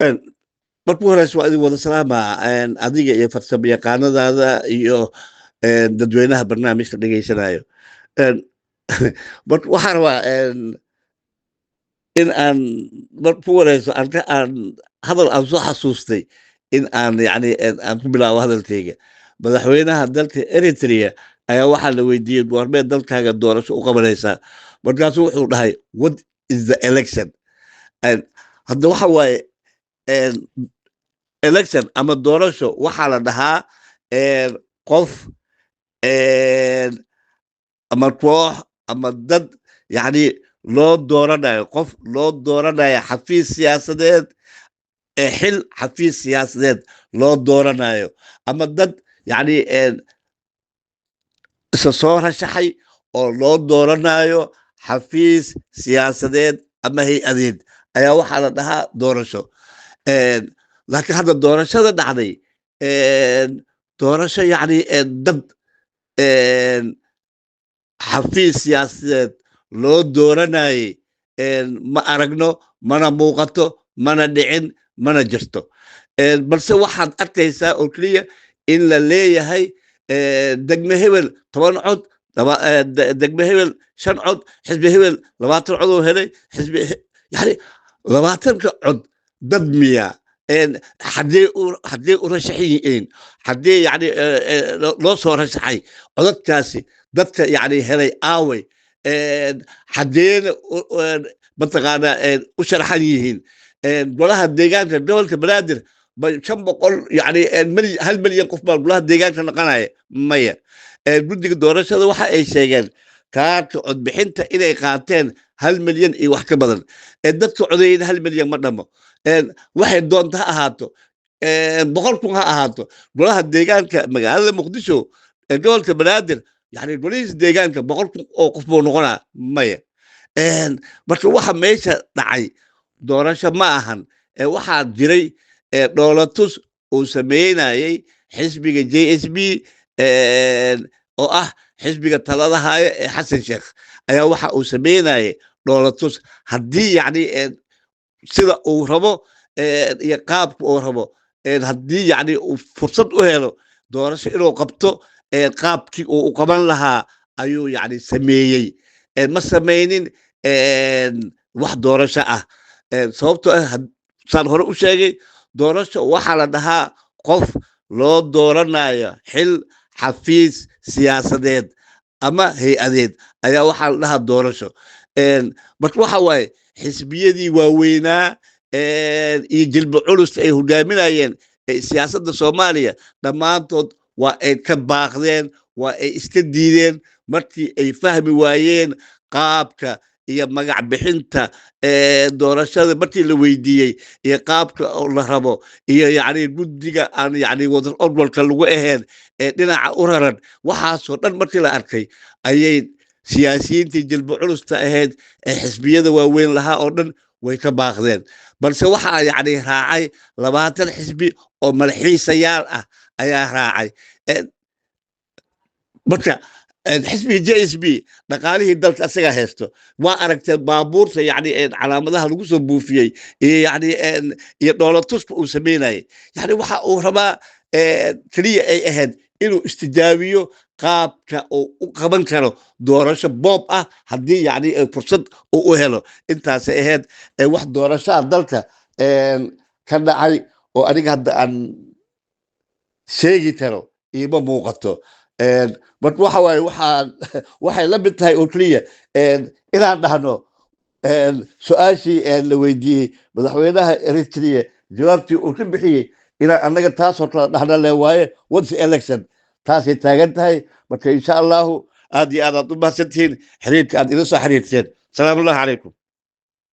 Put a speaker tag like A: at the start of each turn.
A: Een, marka horeysa waa idin wada salaama adiga iyo farsamayaqaanadaada iyo dadweynaha barnaamijka dhegaysanayo. Een, marka waxaan rabaa in aan marka horeyso aan hadal aan soo xasuustay in aan yani aan ku bilaabo hadalkayga. Madaxweynaha dalka Eritrea ayaa waxaa la weydiiyey goormee dalkaaga doorasho u qabanaysaa, markaasuu wuxuu dhahay what is the election. Hadda waxa waaye election ama doorasho waxaa la dhahaa qof ama koox ama dad yani loo dooranayo qof loo dooranayo xafiis siyaasadeed, xil xafiis siyaasadeed loo dooranayo, ama dad yani isa soo rashaxay oo loo dooranayo xafiis siyaasadeed ama hay-adeed ayaa waxaa la dhahaa doorasho. laakiin hadda doorashada dhacday doorasho yani dad xafiis siyaasadeed loo dooranayay ma aragno, mana muuqato, mana dhicin, mana jirto. balse waxaad arkaysaa oo keliya in la leeyahay degme hebel 10 cod, degme hebel 5 cod, xisbi hebel 20 cod oo helay, xisbi yani 20ka cod dad miya haddii u rashaxan yihiin, haddii yani loo soo rashaxay codadkaasi dadka yani helay aaway, haddeena mataqaanaa u sharaxan yihiin. golaha deegaanka gobolka banaadir 500 yani 1 milyan qof baa golaha deegaanka naqanaya maya. guddiga doorashada waxa ay sheegeen kaarka codbixinta inay qaateen 1 milyan iyo wax ka badan. dadka codeeyeen 1 milyan ma dhamo. waxay doonta ha ahaato 100 kun ha ahaato, golaha deegaanka magaalada muqdisho gobolka banaadir yani golihiisa deegaanka 100 kun oo qof buu noqonaa maya. marka waxa meesha dhacay doorasho ma ahan. waxaa jiray dhoolatus uu sameynayay xisbiga JSB oo ah xisbiga talada haya ee xasan sheekh ayaa waxa uu sameynayay dhoolatus. haddii yani sida uu rabo iyo qaabka uu rabo, haddii yani uu fursad u helo doorasho inuu qabto, qaabkii uu u qaban lahaa ayuu yani sameeyey. ma samaynin wax doorasho ah. sababtoo ah saan hore u sheegay, doorasho waxaa la dhahaa qof loo dooranayo xil xafiis siyaasadeed ama hay-adeed ayaa waxaa la dhahaa doorasho. marka waxa waaye xisbiyadii waaweynaa iyo jilba culusta ay hogaaminayeen siyaasadda soomaaliya dhammaantood waa ay ka baaqdeen, waa ay iska diideen markii ay fahmi waayeen qaabka iyo magac bixinta doorashada markii la weydiiyey iyo qaabka la rabo iyo yani guddiga aan yani wadar orwalka lagu ahayn dhinaca u raran, waxaasoo dhan markii la arkay ayay siyaasiyiintii jilba culusta ahayd ee xisbiyada waaweyn lahaa oo dhan way ka baaqdeen. balse waxaa yani raacay 20 xisbi oo madaxiisayaal ah ayaa raacay. marka xisbiga JSB dhaqaalihii dalka asagaa haysto. waa aragteen baabuurta yani calaamadaha lagu soo buufiyey iyo yani iyo dhoolatuska uu sameynayay. yani waxa uu rabaa keliya ay ahayd inuu istijaabiyo qaabka uu u qaban karo doorasho boob ah haddii yani fursad uu u helo. intaasay ahayd wax doorashaa dalka ka dhacay oo aniga hadda aan sheegi karo iima muuqato. marka waxa waaye waxay la mid tahay oo keliya inaan dhahno su-aashii la weydiiyey madaxweynaha Eritrea jawaabtii uu ka bixiyey inaan annaga taasoo kala dhahna le waaye what's election. taasay taagan tahay. marka insha allahu aad iyo aad aad u mahadsantihiin xiriirka aad ila soo xiriirteen. salaamu allahi calaykum.